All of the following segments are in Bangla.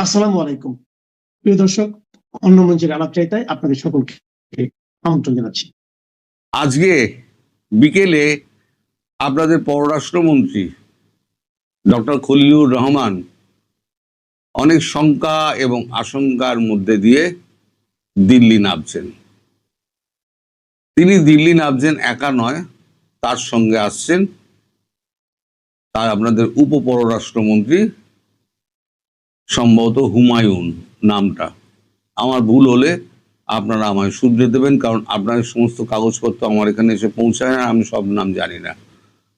আসসালামু আলাইকুম। প্রিয় দর্শক, অন্য মঞ্চের আলাপচারিতায় আপনাদের সকলকে আমন্ত্রণ জানাচ্ছি। আজকে বিকেলে আপনাদের পররাষ্ট্রমন্ত্রী ডক্টর খলিলুর রহমান অনেক শঙ্কা এবং আশঙ্কার মধ্যে দিয়ে দিল্লি নামছেন। তিনি দিল্লি নামছেন একা নয়, তার সঙ্গে আসছেন তার আপনাদের উপপররাষ্ট্রমন্ত্রী, সম্ভবত হুমায়ুন নামটা। আমার ভুল হলে আপনারা আমায় শুধরে দেবেন, কারণ আপনাদের সমস্ত কাগজপত্র আমার এখানে এসে পৌঁছায় না, আমি সব নাম জানি না,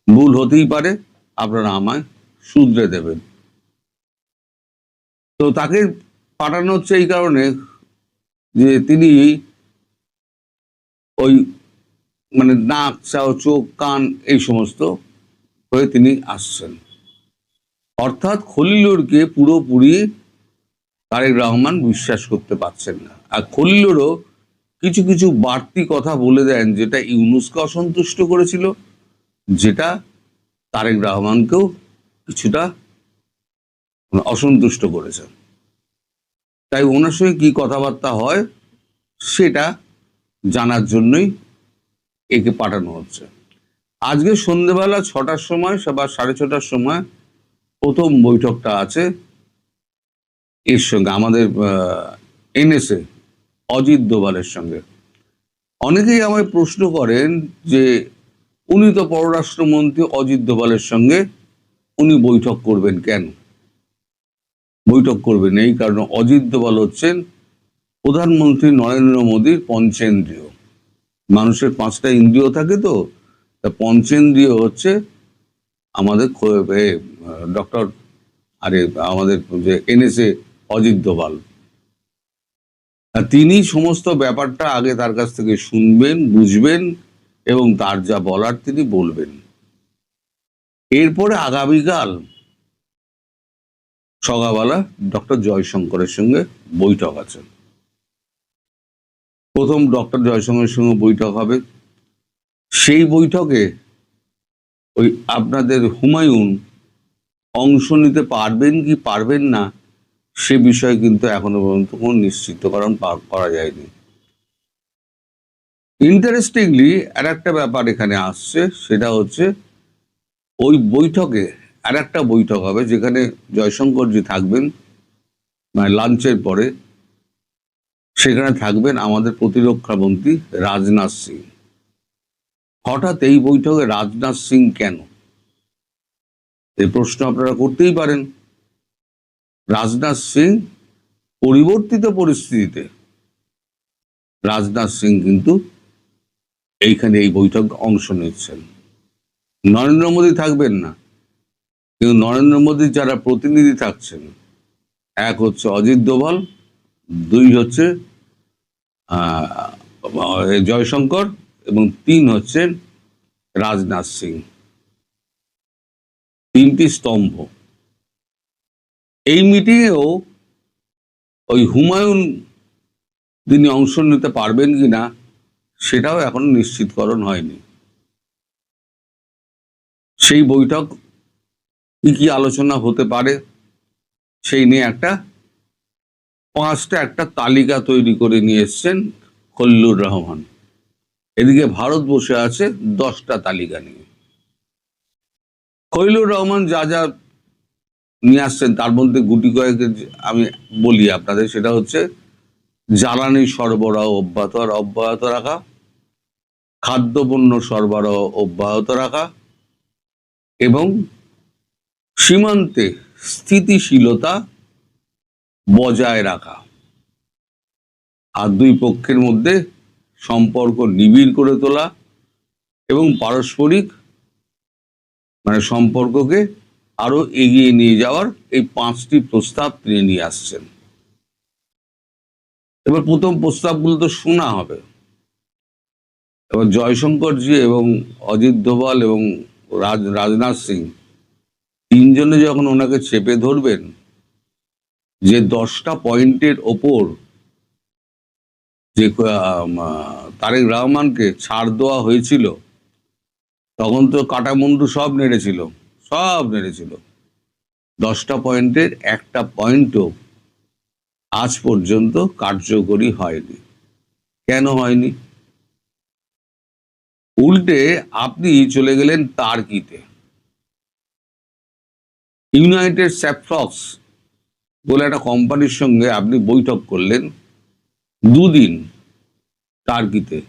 ভুল হতেই পারে, আপনারা আমায় শুধরে দেবেন। তো তাকে পাঠানো হচ্ছে এই কারণে যে তিনি ওই মানে নাক, চোখ, কান এই সমস্ত হয়ে তিনি আসছেন। অর্থাৎ খলিলুরকে পুরোপুরি তারেক রহমান বিশ্বাস করতে পারছেন না। আর খলিলুরও কিছু কিছু বাড়তি কথা বলে দেন, যেটা ইউনূসকে অসন্তুষ্ট করেছিল, যেটা তারেক রহমানকেও কিছুটা অসন্তুষ্ট করেছে। তাই ওনার সঙ্গে কি কথাবার্তা হয় সেটা জানার জন্যই একে পাঠানো হচ্ছে। আজকে সন্ধ্যেবেলা 6টার সময় বা 6:30টার সময় প্রথম বৈঠকটা আছে এর সঙ্গে, আমাদের এনএসএ অজিত দোভালের সঙ্গে। অনেকেই আমায় প্রশ্ন করেন যে উনি তো পররাষ্ট্রমন্ত্রী, অজিত দোভালের সঙ্গে উনি বৈঠক করবেন কেন? বৈঠক করবেন এই কারণে, অজিত দোভাল হচ্ছেন প্রধানমন্ত্রী নরেন্দ্র মোদীর পঞ্চেন্দ্রিয়। মানুষের 5টা ইন্দ্রিয় থাকে, তো পঞ্চেন্দ্রিয় হচ্ছে আমাদের ডক্টর আমাদের যে এনএসএ অজিত দোভাল। তিনি সমস্ত ব্যাপারটা আগে তার কাছ থেকে শুনবেন, বুঝবেন এবং তার যা বলার তিনি বলবেন। এরপরে আগামীকাল সকালবেলা ডক্টর জয়শঙ্করের সঙ্গে বৈঠক আছে। প্রথম ডক্টর জয়শঙ্করের সঙ্গে বৈঠক হবে। সেই বৈঠকে ওই আপনাদের হুমায়ুন অংশ নিতে পারবেন কি পারবেন না সে বিষয়ে কিন্তু এখনো পর্যন্ত কোনো নিশ্চিতকরণ করা যায়নি। ইন্টারেস্টিংলি আর একটা ব্যাপার এখানে আসছে, সেটা হচ্ছে ওই বৈঠকে আর একটা বৈঠক হবে যেখানে জয়শঙ্করজি থাকবেন, মানে লাঞ্চের পরে। সেখানে থাকবেন আমাদের প্রতিরক্ষা মন্ত্রী রাজনাথ সিং। হঠাৎ এই বৈঠকে রাজনাথ সিং কেন, এই প্রশ্ন আপনারা করতেই পারেন। রাজনাথ সিং পরিবর্তিত পরিস্থিতিতে রাজনাথ সিং কিন্তু এইখানে এই বৈঠকে অংশ নিচ্ছেন। নরেন্দ্র মোদী থাকবেন না, কিন্তু নরেন্দ্র মোদীর যারা প্রতিনিধি থাকছেন, এক হচ্ছে অজিত দোভাল, 2 হচ্ছে জয়শঙ্কর এবং 3 হচ্ছেন রাজনাথ সিং। 3টি স্তম্ভ। এই মিটিংয়েও ওই হুমায়ুন তিনি অংশ নিতে পারবেন কিনা সেটাও এখন নিশ্চিতকরণ হয়নি। সেই বৈঠক কি কি আলোচনা হতে পারে সেই নিয়ে একটা 5টা একটা তালিকা তৈরি করে নিয়ে এসছেন খলিলুর রহমান। এদিকে ভারত বসে আছে 10টা তালিকা নিয়ে। খলিলুর রহমান যা যা নিয়ে আসছেন তার মধ্যে গুটি কয়েকের আমি বলি আপনাদের, সেটা হচ্ছে জ্বালানি সরবরাহ অব্যাহত রাখা, খাদ্যপণ্য সরবরাহ অব্যাহত রাখা এবং সীমান্তে স্থিতিশীলতা বজায় রাখা, আর 2 পক্ষের মধ্যে সম্পর্ক নিবিড় করে তোলা এবং পারস্পরিক মানে সম্পর্ককে আরো এগিয়ে নিয়ে যাওয়ার এই 5টি প্রস্তাব তিনি নিয়ে আসছেন। এবার প্রথম প্রস্তাবগুলো তো শোনা হবে। এবার জয়শঙ্করজি এবং অজিত দোভাল এবং রাজনাথ সিং 3 জনে যখন ওনাকে চেপে ধরবেন যে 10টা পয়েন্টের ওপর যে তারেক রহমানকে ছাড় দেওয়া হয়েছিল, তখন তো কাটামুন্ডু সব নেড়েছিল। 10টা পয়েন্টের একটা পয়েন্টও আজ পর্যন্ত কার্যকরী হয়নি। কেন হয়নি? উল্টে আপনি চলে গেলেন টার্কিতে। ইউনাইটেড স্যাফ্রক্স বলে একটা কোম্পানির সঙ্গে আপনি বৈঠক করলেন 2 দিন টার্কিতে।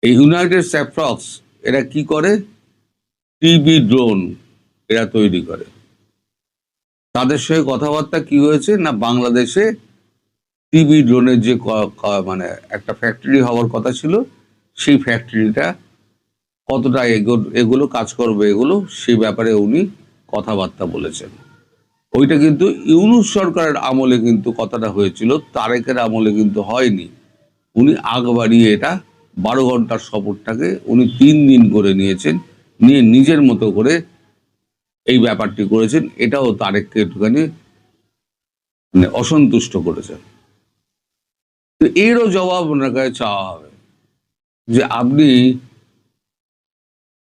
এই ইউনাইটেড স্যাফ্রক্স এরা কি করে? টিবি ড্রোন এরা তৈরি করে। তাদের সঙ্গে কথাবার্তা কি হয়েছে না, বাংলাদেশে টিবি ড্রোনের যে মানে একটা ফ্যাক্টরি হওয়ার কথা ছিল, সেই ফ্যাক্টরিটা কতটা এগুলো কাজ করবে এগুলো, সেই ব্যাপারে উনি কথাবার্তা বলেছেন। ওইটা কিন্তু ইউনূস সরকারের আমলে কিন্তু কথাটা হয়েছিল, তারেকের আমলে কিন্তু হয়নি। উনি আগ বাড়িয়ে এটা 12 ঘন্টার সফরটাকে উনি 3 দিন করে নিয়েছেন, নিয়ে নিজের মতো করে এই ব্যাপারটি করেছেন। এটাও তারেককে একটুখানি মানে অসন্তুষ্ট করেছেন। তো এরও জবাব ওনার কাছে চাওয়া হবে যে আপনি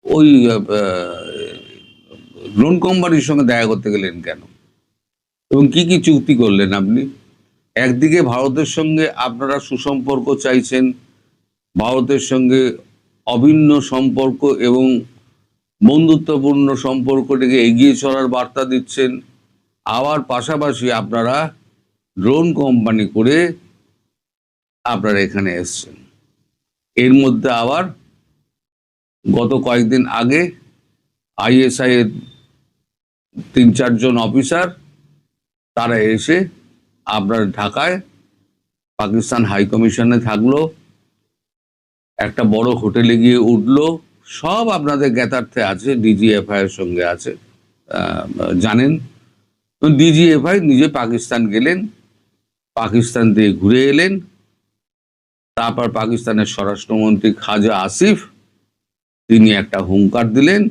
ওই ড্রোন কোম্পানির সঙ্গে দেখা করতে গেলেন কেন, এবং কি কি চুক্তি করলেন আপনি? একদিকে ভারতের সঙ্গে আপনারা সুসম্পর্ক চাইছেন, ভারতের সঙ্গে অভিন্ন সম্পর্ক এবং বন্ধুত্বপূর্ণ সম্পর্কটিকে এগিয়ে চলার বার্তা দিচ্ছেন, আবার পাশাপাশি আপনারা ড্রোন কোম্পানি করে আপনারা এখানে এসছেন। এর মধ্যে আবার গত কয়েকদিন আগে আইএসআই এর 3-4 জন অফিসার তারা এসে আপনার ঢাকায় পাকিস্তান হাই কমিশনে থাকলো, একটা বড় হোটেলে গিয়ে উঠলো, সব আপনাদের জ্ঞাতার্থে আছে, ডিজিএফআই এর সঙ্গে আছে, জানেন। ডিজিএফআই নিজে পাকিস্তান গেলেন, পাকিস্তান থেকে ঘুরে এলেন, তারপর পাকিস্তানের স্বরাষ্ট্রমন্ত্রী খাজা আসিফ তিনি একটা হুঙ্কার দিলেন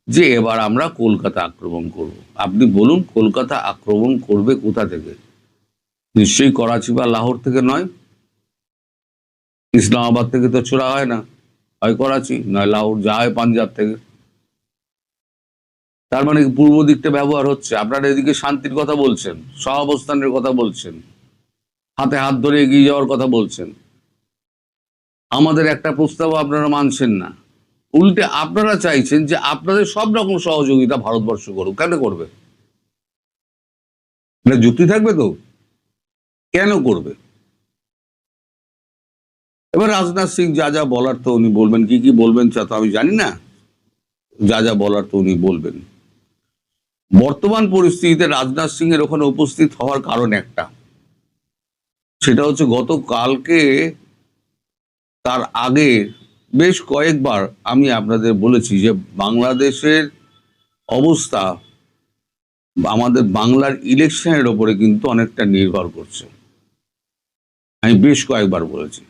যে এবার আমরা কলকাতা আক্রমণ করব। আপনি বলুন, কলকাতা আক্রমণ করবে কোথা থেকে? নিশ্চয়ই করাচি বা লাহোর থেকে নয়, ইসলামাবাদ থেকে তো ছোড়া হয় না, হয় করাচি নয় লাহোর, যা হয় পাঞ্জাব থেকে। তার মানে পূর্ব দিকটা ব্যবহার হচ্ছে। আপনারা এদিকে শান্তির কথা বলছেন, সহাবস্থানের কথা বলছেন, হাতে হাত ধরে এগিয়ে যাওয়ার কথা বলছেন, আমাদের একটা প্রস্তাব আপনারা মানছেন না। উল্টে আপনারা চাইছেন যে আপনাদের সব রকম সহযোগিতা ভারতবর্ষ করুক। কেন করবে? এটা যুক্তি থাকবে তো? কেন করবে? এবার রাজনাথ সিং যা যা বলার তো উনি বলবেন, কি কি বলবেন তা তো আমি জানি না, যা যা বলার তো উনি বলবেন। বর্তমান পরিস্থিতিতে রাজনাথ সিং এর ওখানে উপস্থিত হওয়ার কারণ একটা, সেটা হচ্ছে গতকালকে তার আগে বেশ কয়েকবার আমি আপনাদের বলেছি যে বাংলাদেশের অবস্থা আমাদের বাংলার ইলেকশনের ওপরে কিন্তু অনেকটা নির্ভর করছে। আমি বেশ কয়েকবার বলেছি।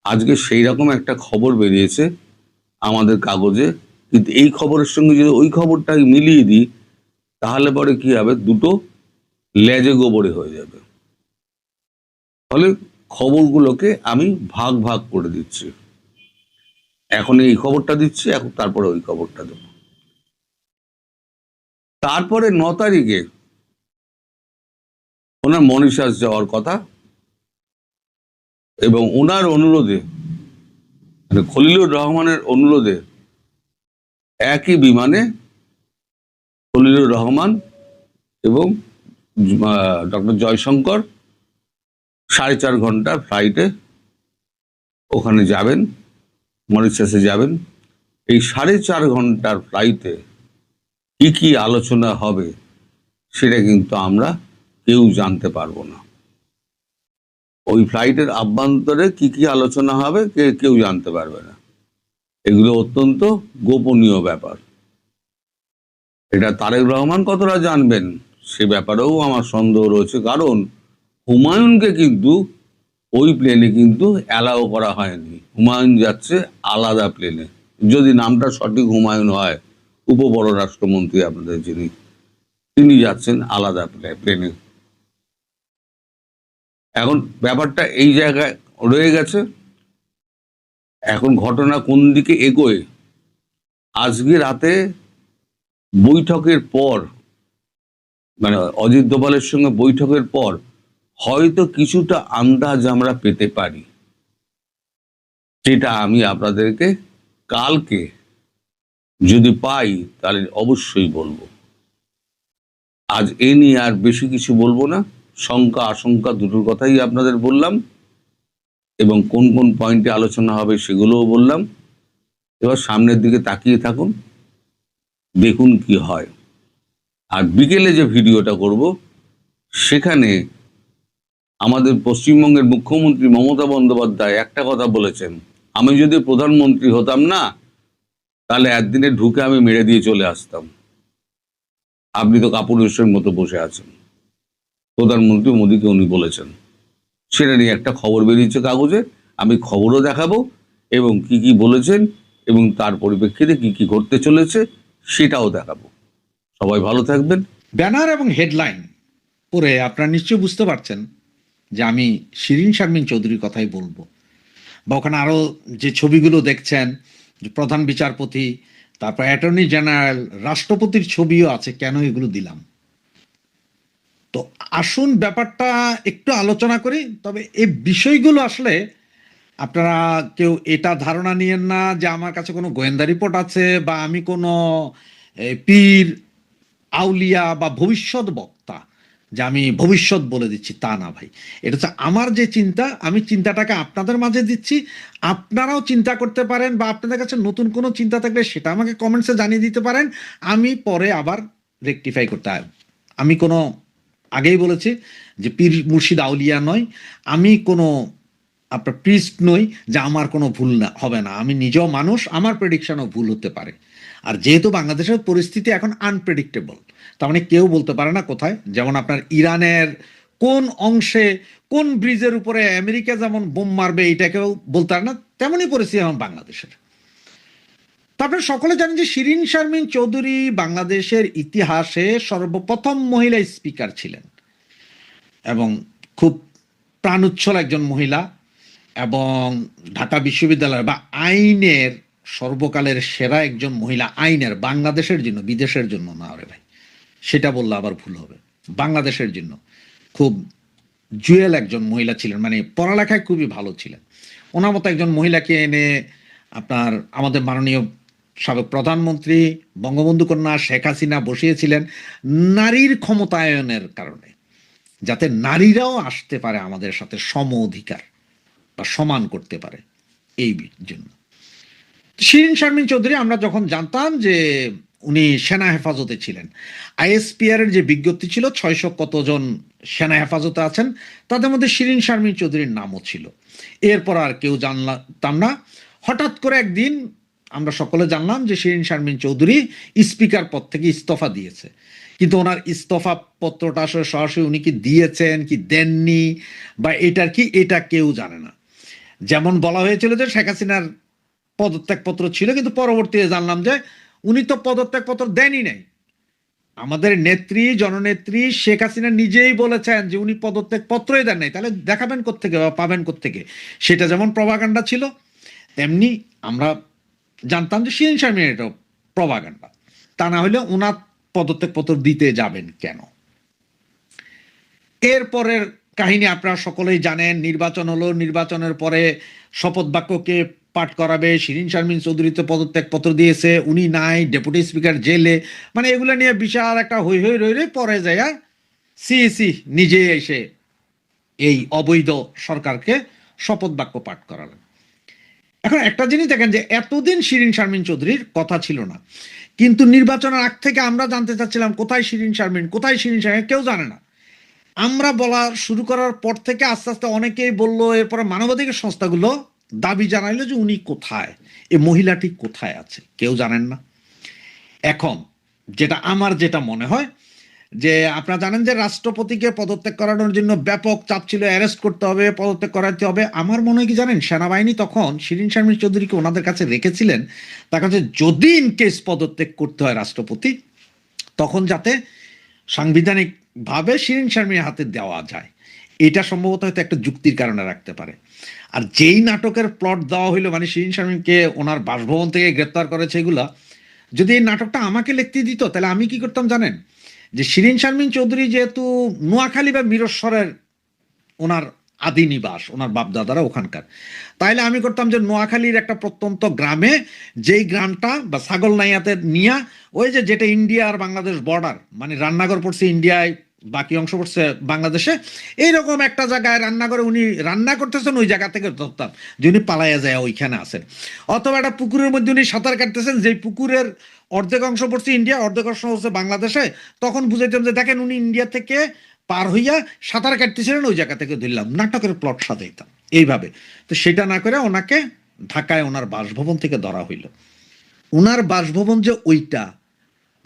আজকে সেই রকম একটা খবর বেরিয়েছে আমাদের কাগজে, কিন্তু এই খবরের সঙ্গে যদি ওই খবরটা মিলিয়ে দিই তাহলে পরে কি হবে, দুটো লেজে গোবরে হয়ে যাবে। ফলে খবরগুলোকে আমি ভাগ ভাগ করে দিচ্ছি। এখন এই খবরটা দিচ্ছি, এখন তারপরে ওই খবরটা দেবো। তারপরে 9 তারিখে ওনার মরিশাস যাওয়ার কথা, এবং ওনার অনুরোধে মানে খলিলুর রহমানের অনুরোধে একই বিমানে খলিলুর রহমান এবং ডক্টর জয়শঙ্কর 4.5 ঘন্টার ফ্লাইটে ওখানে যাবেন, মরিশাসে যাবেন। এই 4.5 ঘন্টার ফ্লাইটে কি কি আলোচনা হবে সেটা কিন্তু আমরা কেউ জানতে পারবো না। ওই ফ্লাইটের আভ্যন্তরে কি কি আলোচনা হবে কেউ জানতে পারবে না। এগুলো অত্যন্ত গোপনীয় ব্যাপার। এটা তারেক রহমান কতটা জানবেন সে ব্যাপারেও আমার সন্দেহ রয়েছে, কারণ হুমায়ুনকে কিন্তু ওই প্লেনে কিন্তু অ্যালাও করা হয়নি। হুমায়ুন যাচ্ছে আলাদা প্লেনে, যদি নামটা সঠিক হুমায়ুন হয়, উপপররাষ্ট্রমন্ত্রী আপনাদের যিনি, তিনি যাচ্ছেন আলাদা প্লেনে। এখন ব্যাপারটা এই জায়গায় রয়ে গেছে। এখন ঘটনা কোন দিকে এগোয়, আজকে রাতে বৈঠকের পর মানে অজিত দোভালের সঙ্গে বৈঠকের পর হয়তো কিছুটা আন্দাজ আমরা পেতে পারি, যেটা আমি আপনাদেরকে কালকে যদি পাই তাহলে অবশ্যই বলবো। আজ এ নিয়ে আর বেশি কিছু বলবো না, শঙ্কা আশঙ্কা দুটোর কথাই আপনাদের বললাম, এবং কোন কোন পয়েন্টে আলোচনা হবে সেগুলোও বললাম। এবার সামনের দিকে তাকিয়ে থাকুন, দেখুন কি হয়। আর বিকেলে যে ভিডিওটা করব সেখানে আমাদের পশ্চিমবঙ্গের মুখ্যমন্ত্রী মমতা বন্দ্যোপাধ্যায় একটা কথা বলেছেন, আমি যদি প্রধানমন্ত্রী হতাম না তাহলে একদিনে ঢুকে আমি মেরে দিয়ে চলে আসতাম, আপনি তো কাপুরুষের মতো বসে আছেন। প্রধানমন্ত্রী মোদীকে উনি বলেছেন, সেটা নিয়ে একটা খবর বেরিয়েছে কাগজে, আমি খবরও দেখাবো এবং কি কি বলেছেন এবং তার পরিপ্রেক্ষিতে কি কি ঘটতে চলেছে সেটাও দেখাবো। সবাই ভালো থাকবেন। ব্যানার এবং হেডলাইন পড়ে আপনারা নিশ্চয়ই বুঝতে পারছেন যে আমি শিরিন শারমিন চৌধুরীর কথাই বলবো, বা ওখানে আরও যে ছবিগুলো দেখছেন, যে প্রধান বিচারপতি, তারপর অ্যাটর্নি জেনারেল, রাষ্ট্রপতির ছবিও আছে। কেন এগুলো দিলাম? তো আসুন ব্যাপারটা একটু আলোচনা করি। তবে এই বিষয়গুলো আসলে আপনারা কেউ এটা ধারণা নিয়েন না যে আমার কাছে কোনো গোয়েন্দা রিপোর্ট আছে বা আমি কোনো পীর, আউলিয়া বা ভবিষ্যৎ বক্তা, যে আমি ভবিষ্যৎ বলে দিচ্ছি, তা না ভাই। এটা হচ্ছে আমার যে চিন্তা, আমি চিন্তাটাকে আপনাদের মাঝে দিচ্ছি। আপনারাও চিন্তা করতে পারেন, বা আপনাদের কাছে নতুন কোনো চিন্তা থাকলে সেটা আমাকে কমেন্টসে জানিয়ে দিতে পারেন, আমি পরে আবার রেকটিফাই করতে হয়। আমি কোনো, আগেই বলেছি যে পীর মুর্শিদ আউলিয়া নয়, আমি কোনো আপনার প্রিস্ট নই যে আমার কোনো ভুল না হবে না। আমি নিজেও মানুষ, আমার প্রেডিকশনও ভুল হতে পারে। আর যেহেতু বাংলাদেশের পরিস্থিতি এখন আনপ্রেডিক্টেবল, তার মানে কেউ বলতে পারে না কোথায়, যেমন আপনার ইরানের কোন অংশে কোন ব্রিজের উপরে আমেরিকা যেমন বোম মারবে এটা কেউ বলতে পারে না, তেমনই পরিস্থিতি এখন বাংলাদেশের। তারপরে সকলে জানেন যে শিরিন শারমিন চৌধুরী বাংলাদেশের ইতিহাসে সর্বপ্রথম মহিলা স্পিকার ছিলেন, এবং খুব প্রাণোচ্ছল একজন মহিলা, এবং ঢাকা বিশ্ববিদ্যালয় বা আইনের সর্বকালের সেরা একজন মহিলা। আইনের, বাংলাদেশের জন্য, বিদেশের জন্য না রে ভাই, সেটা বললে আবার ভুল হবে। বাংলাদেশের জন্য খুব জুয়েল একজন মহিলা ছিলেন, মানে পড়ালেখায় খুবই ভালো ছিলেন। ওনার মতো একজন মহিলাকে এনে আপনার আমাদের মাননীয় সাবেক প্রধানমন্ত্রী বঙ্গবন্ধু কন্যা শেখ হাসিনা বসিয়েছিলেন নারীর ক্ষমতায়নের কারণে, যাতে নারীরাও আসতে পারে আমাদের সাথে সম অধিকার বা সমান করতে পারে। এই জন্য শিরিন শারমিন চৌধুরী, আমরা যখন জানতাম যে উনি সেনা হেফাজতে ছিলেন, আইএসপিআর এর যে বিজ্ঞপ্তি ছিল 600 কতজন সেনা হেফাজতে আছেন, তাদের মধ্যে শিরিন শারমিন চৌধুরীর নামও ছিল। এরপর আর কেউ জানতাম না। হঠাৎ করে একদিন আমরা সকলে জানলাম যে শিরিন শারমিন চৌধুরী স্পিকার পদ থেকে ইস্তফা দিয়েছে। কিন্তু ওনার ইস্তফা পত্রটা আসলে সরাসরি উনি কি দিয়েছেন কি দেননি, বা এটার কি, এটা কেউ জানে না। যেমন বলা হয়েছিল যে শেখ হাসিনার পদত্যাগপত্র ছিল, কিন্তু পরবর্তীতে জানলাম যে উনি তো পদত্যাগপত্র দেনই নাই। আমাদের নেত্রী, জননেত্রী শেখ হাসিনা নিজেই বলেছেন যে উনি পদত্যাগপত্রই দেন নাই। তাহলে দেখাবেন কোত্থেকে বা পাবেন কোত্থেকে? সেটা যেমন প্রভাগান্ডা ছিল, তেমনি আমরা জানতাম যে শিরিন শারমিনের এটা প্রভাগান্ডা। তা না হলে ওনার পদত্যাগপত্র দিতে যাবেন কেন? এরপরের কাহিনী আপনারা সকলেই জানেন। নির্বাচন হলো, নির্বাচনের পরে শপথ বাক্যকে পাঠ করাবে, শিরিন শারমিন চৌধুরী তো পদত্যাগপত্র দিয়েছে, উনি নাই, ডেপুটি স্পিকার জেলে, মানে এগুলো নিয়ে বিশাল একটা হই হই রই রই। পরে যায় সিইসি নিজে এসে এই অবৈধ সরকারকে শপথ বাক্য পাঠ করালেন। এখন একটা জিনিস দেখেন যে এতদিন শিরিন শারমিন চৌধুরীর কথা ছিল না, কিন্তু নির্বাচনের আগ থেকে আমরা জানতে চাচ্ছিলাম কোথায় শিরিন শারমিন, কোথায় শিরিন শারমিন, কেউ জানে না। আমরা বলা শুরু করার পর থেকে আস্তে আস্তে অনেকেই বললো, এরপরে মানবাধিকার সংস্থাগুলো দাবি জানাইলো যে উনি কোথায়, এই মহিলাটি কোথায় আছে, কেউ জানেন না। এখন যেটা মনে হয় যে আপনারা জানেন যে রাষ্ট্রপতিকে পদত্যাগ করানোর জন্য ব্যাপক চাপ ছিল, অ্যারেস্ট করতে হবে, পদত্যাগ করাতে হবে। আমার মনে হয় কি জানেন, সেনাবাহিনী তখন শিরিন শারমিন চৌধুরীকে ওনাদের কাছে রেখেছিলেন, তার কাছে যদি ইনকেস পদত্যাগ করতে হয় রাষ্ট্রপতি, তখন যাতে সাংবিধানিক ভাবে শিরিন শারমিনের হাতে দেওয়া যায়। এটা সম্ভবত হয়তো একটা যুক্তির কারণে রাখতে পারে। আর যেই নাটকের প্লট দেওয়া হইলো, মানে শিরিন শারমিনকে ওনার বাসভবন থেকে গ্রেপ্তার করেছে, এগুলা যদি এই নাটকটা আমাকে লিখতে দিত, তাহলে আমি কি করতাম জানেন? যে শিরিন শারমিন চৌধুরী যেহেতু নোয়াখালী বা মিরস্বরের ওনার আদি নিবাস, ওনার বাপদাদারা ওখানকার, তাইলে আমি করতাম যে নোয়াখালীর একটা প্রত্যন্ত গ্রামে, যেই গ্রামটা বা ছাগল নাইয়াতে নিয়া ওই যে যেটা ইন্ডিয়া আর বাংলাদেশ বর্ডার, মানে রান্নাঘর পড়ছে ইন্ডিয়ায়, বাকি অংশ পড়ছে বাংলাদেশে, এইরকম একটা জায়গায় রান্নাঘরে উনি রান্না করতেছেন, ওই জায়গা থেকে ধরতাম যে উনি পালাইয়া যায় ওইখানে আছেন। অথবা একটা পুকুরের মধ্যে উনি সাঁতার কাটতেছেন, যেই পুকুরের অর্ধেক অংশ পড়ছে ইন্ডিয়া, অর্ধেক অংশ হচ্ছে বাংলাদেশে, তখন বুঝাইতাম যে দেখেন উনি ইন্ডিয়া থেকে পার হইয়া সাঁতার কাটতেছিলেন, ওই জায়গা থেকে ধরলাম, নাটকের প্লট সাজাইতাম এইভাবে। তো সেটা না করে ওনাকে ঢাকায় ওনার বাসভবন থেকে ধরা হইল। ওনার বাসভবন যে ওইটা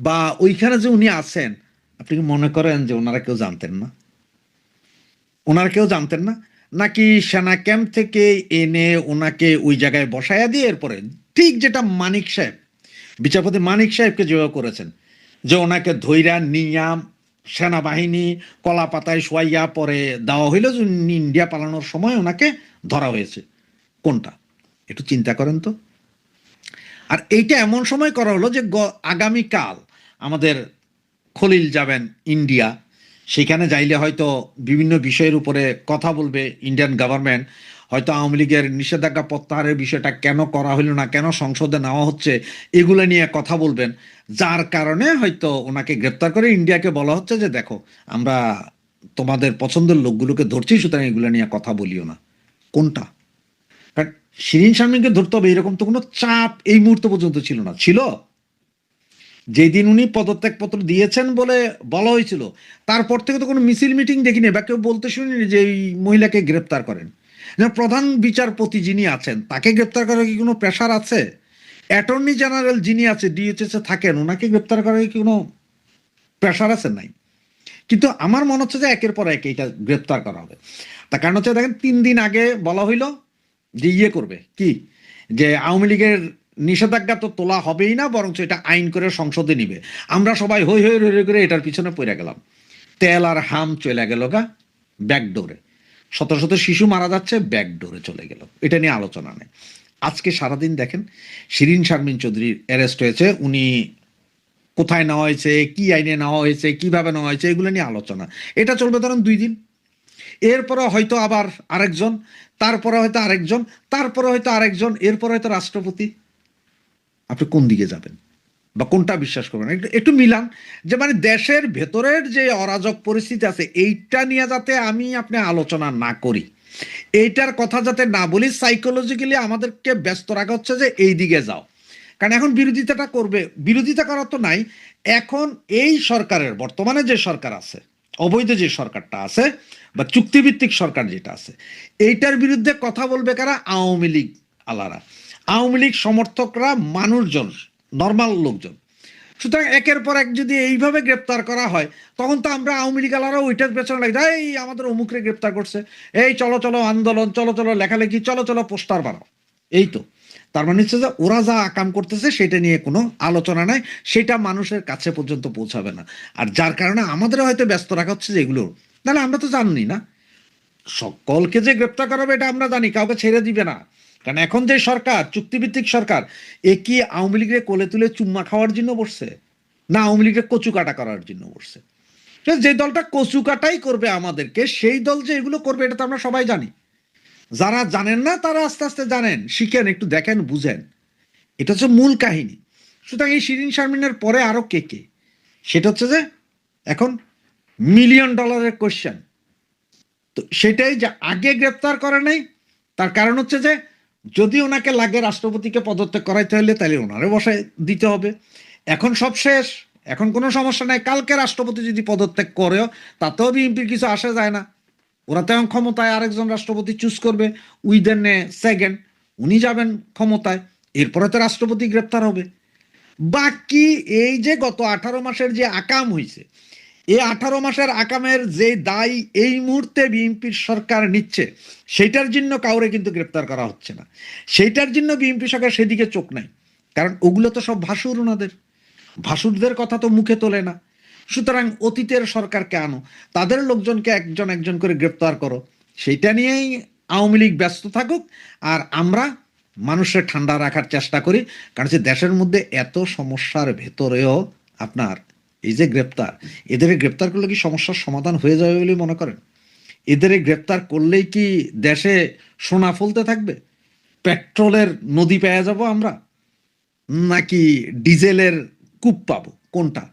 বা ওইখানে যে উনি আছেন, আপনি কি মনে করেন যে ওনারা কেউ জানতেন না? ওনারা কেউ জানতেন না? নাকি সেনা ক্যাম্প থেকে এনে ওনাকে ওই জায়গায় বসায়া দিয়ে এরপরে ঠিক যেটা মানিক সাহেব, বিচারপতি মানিক সাহেবকে যেভাবে করেছেন, যে ওনাকে ধৈরা নিয়া সেনাবাহিনী কলা পাতায় শোয়াইয়া পরে দেওয়া হইল, যে উনি ইন্ডিয়া পালানোর সময় ওনাকে ধরা হয়েছে, কোনটা একটু চিন্তা করেন তো। আর এইটা এমন সময় করা হলো যে আগামীকাল আমাদের খলিল যাবেন ইন্ডিয়া, সেখানে যাইলে হয়তো বিভিন্ন বিষয়ের উপরে কথা বলবে ইন্ডিয়ান গভর্নমেন্ট, হয়তো আওয়ামী লীগের নিষেধাজ্ঞা প্রত্যাহারের বিষয়টা কেন করা হইল না, কেন সংসদে নেওয়া হচ্ছে, এগুলো নিয়ে কথা বলবেন, যার কারণে হয়তো ওনাকে গ্রেপ্তার করে ইন্ডিয়াকে বলা হচ্ছে যে দেখো আমরা তোমাদের পছন্দের লোকগুলোকে ধরছি, সুতরাং এগুলো নিয়ে কথা বলিও না। কোনটা? কারণ শিরিন শারমিনকে ধরতে হবে এরকম তো কোনো চাপ এই মুহূর্ত পর্যন্ত ছিল না। ছিল যেদিন উনি পদত্যাগপত্র দিয়েছেন বলে বলা হয়েছিল, তারপর থেকে তো কোনো মিছিল মিটিং দেখিনি বা কেউ বলতে শুনিনি যে এই মহিলাকে গ্রেপ্তার করেন। প্রধান বিচারপতি যিনি আছেন তাকে গ্রেপ্তার করার কি কোনো প্রেশার আছে? অ্যাটর্নি জেনারেল যিনি আছে ডিএইচএস এ থাকেন, ওনাকে গ্রেপ্তার করার কি কোনো প্রেশার আছে? নাই। কিন্তু আমার মনে হচ্ছে যে একের পর এক এটা গ্রেপ্তার করা হবে। তার কারণ হচ্ছে দেখেন 3 দিন আগে বলা হইল যে ইয়ে করবে কি, যে আওয়ামী লীগের নিষেধাজ্ঞা তো তোলা হবেই না, বরঞ্চ এটা আইন করে সংসদে নিবে। আমরা সবাই হই হই রই করে এটার পিছনে পড়ে গেলাম। তেল আর হাম চলে গেল গা ব্যাকডোরে, শত শত শিশু মারা যাচ্ছে, ব্যাকডোরে চলে গেল, এটা নিয়ে আলোচনা নেই। আজকে সারাদিন দেখেন শিরিন শারমিন চৌধুরীর অ্যারেস্ট হয়েছে, উনি কোথায় নেওয়া হয়েছে, কি আইনে নেওয়া হয়েছে, কিভাবে নেওয়া হয়েছে, এগুলো নিয়ে আলোচনা। এটা চলবে ধরেন 2 দিন, এরপরে হয়তো আবার আরেকজন, তারপরে হয়তো আরেকজন, তারপরে হয়তো আরেকজন, এরপরে হয়তো রাষ্ট্রপতি। আপনি কোন দিকে যাবেন বা কোনটা বিশ্বাস করবেন? একটু মিলান, যে মানে দেশের ভেতরের যে অরাজক পরিস্থিতি আছে এইটা নিয়ে যাতে আপনি আলোচনা না করি, এইটার কথা যাতে না বলি, সাইকোলজিক্যালি আমাদেরকে ব্যস্ত রাখা হচ্ছে যে এই দিকে যাও। কারণ এখন বিরোধিতাটা করবে, বিরোধিতা করার তো নাই। এখন এই সরকারের বর্তমানে যে সরকার আছে, অবৈধ যে সরকারটা আছে বা চুক্তিভিত্তিক সরকার যেটা আছে, এইটার বিরুদ্ধে কথা বলবে কারা? আওয়ামী লীগ আলারা, আওয়ামী লীগ সমর্থকরা, মানুষজন, নর্মাল লোকজন। সুতরাং একের পর এক যদি এইভাবে গ্রেপ্তার করা হয়, তখন তো আমরা আওয়ামী লীগ আলারা ওইটার পেছনে লাগে, এই আমাদের অমুকরে গ্রেপ্তার করছে, এই চলো চলো আন্দোলন, চলো চলো লেখালেখি, চলো চলো পোস্টার বানাও। এই তো তার মানে হচ্ছে যে ওরা যা কাম করতেছে সেটা নিয়ে কোনো আলোচনা নাই, সেটা মানুষের কাছে পর্যন্ত পৌঁছাবে না। আর যার কারণে আমাদের হয়তো ব্যস্ত রাখা হচ্ছে যে এগুলো, নাহলে আমরা তো জানি না সকলকে যে গ্রেপ্তার করাবে, এটা আমরা জানি, কাউকে ছেড়ে দিবে না। কারণ এখন যে সরকার, চুক্তিভিত্তিক সরকার, এ কি আওয়ামী লীগের কোলে তুলে চুম্মা খাওয়ার জন্য বসছে, না আওয়ামী লীগের কচু কাটা করার জন্য বসছে? যে দলটা কচু কাটাই করবে আমাদেরকে, সেই দল যে এগুলো করবে এটা তো আমরা সবাই জানি। যারা জানেন না তারা আস্তে আস্তে জানেন, শিখেন, একটু দেখেন, বুঝেন, এটা হচ্ছে মূল কাহিনী। সুতরাং এই শিরিন শারমিনের পরে আরো কে কে, সেটা হচ্ছে যে এখন $1 মিলিয়ন কোশ্চেন। তো সেটাই যে আগে গ্রেপ্তার করে নাই, তার কারণ হচ্ছে যে যদি ওনাকে লাগে রাষ্ট্রপতিকে পদত্যাগ করাইতে হলে তাহলে ওনারে বসায় দিতে হবে। এখন সব শেষ, এখন কোনো সমস্যা নাই, কালকে রাষ্ট্রপতি যদি পদত্যাগ করেও তাতেও বিএনপির কিছু আসে যায় না। ওরা তো এখন ক্ষমতায়, আরেকজন রাষ্ট্রপতি চুজ করবে উইদিন এ সেকেন্ড, উনি যাবেন ক্ষমতায়, এরপরে তো রাষ্ট্রপতি গ্রেপ্তার হবে। বাকি এই যে গত 18 মাসের যে আকাম হয়েছে, এই 18 মাসের আকামের যে দায় এই মুহূর্তে বিএনপির সরকার নিচ্ছে, সেইটার জন্য কাউরে কিন্তু গ্রেপ্তার করা হচ্ছে না, সেইটার জন্য বিএনপি সরকার সেদিকে চোখ নাই। কারণ ওগুলো তো সব ভাসুর, ওনাদের ভাসুরদের কথা তো মুখে তোলে না। সুতরাং অতীতের সরকারকে আনো, তাদের লোকজনকে একজন একজন করে গ্রেপ্তার করো, সেইটা নিয়েই আওয়ামী লীগ ব্যস্ত থাকুক, আর আমরা মানুষের ঠান্ডা রাখার চেষ্টা করি। কারণ হচ্ছে দেশের মধ্যে এত সমস্যার ভেতরেও আপনার এই যে গ্রেপ্তার, এদের গ্রেপ্তার করলে কি সমস্যার সমাধান হয়ে যাবে বলে মনে করেন? এদের গ্রেপ্তার করলেই কি দেশে সোনা ফলতে থাকবে? পেট্রোলের নদী পেয়ে যাব আমরা, নাকি ডিজেলের কূপ পাবো? কোনটা?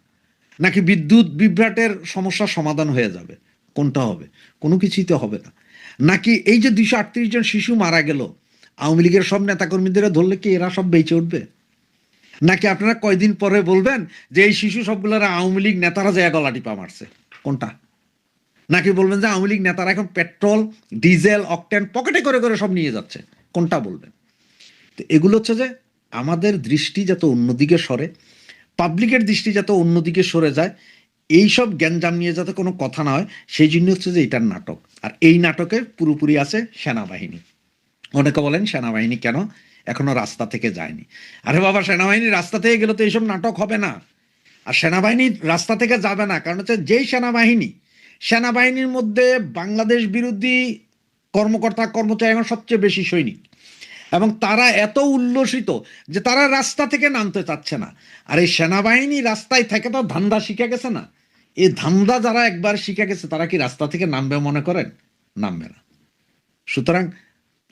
নাকি বিদ্যুৎ বিভ্রাটের সমস্যার সমাধান হয়ে যাবে? কোনটা হবে? কোনো কিছুই তো হবে না। নাকি এই যে 238 জন শিশু মারা গেল, আওয়ামী লীগের সব নেতাকর্মীদের ধরলে কি এরা সব বেঁচে উঠবে? নাকি আপনারা কয়দিন পরে বলবেন যে এই শিশু সবগুলোরা আওয়ামী লীগ নেতারা যে গলা টিপা মারছে? কোনটা? নাকি বলবেন যে আওয়ামী লীগ নেতারা এখন পেট্রোল, ডিজেল, অকটেন পকেটে করে করে সব নিয়ে যাচ্ছে? কোনটা বলবেন? তো এগুলো হচ্ছে যে আমাদের দৃষ্টি যাতে অন্যদিকে সরে, পাবলিকের দৃষ্টি যাতে অন্যদিকে সরে যায়, এইসব গ্যাঞ্জাম নিয়ে যাতে কোনো কথা না হয়, সেই জন্য হচ্ছে যে এটার নাটক। আর এই নাটকে পুরোপুরি আছে সেনাবাহিনী। অনেকে বলেন সেনাবাহিনী কেন এখনো রাস্তা থেকে যায়নি? আরে বাবা, সেনাবাহিনী রাস্তা থেকে গেলে তো এইসব নাটক হবে না। আর সেনাবাহিনী রাস্তা থেকে যাবে না কারণ হচ্ছে যেই সেনাবাহিনীর মধ্যে বাংলাদেশ বিরোধী কর্মকর্তা কর্মচারী এখন সবচেয়ে বেশি সৈনিক, এবং তারা এত উল্লসিত যে তারা রাস্তা থেকে নামতে চাচ্ছে না। আর এই সেনাবাহিনী রাস্তায় থেকে তো ধান্দা শিখে গেছে না? এই ধান্দা যারা একবার শিখে গেছে তারা কি রাস্তা থেকে নামবে মনে করেন? নামবে না। সুতরাং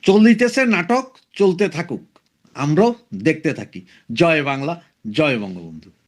চলিতেছে নাটক, চলতে থাকুক, আমরাও দেখতে থাকি। জয় বাংলা, জয় বঙ্গবন্ধু।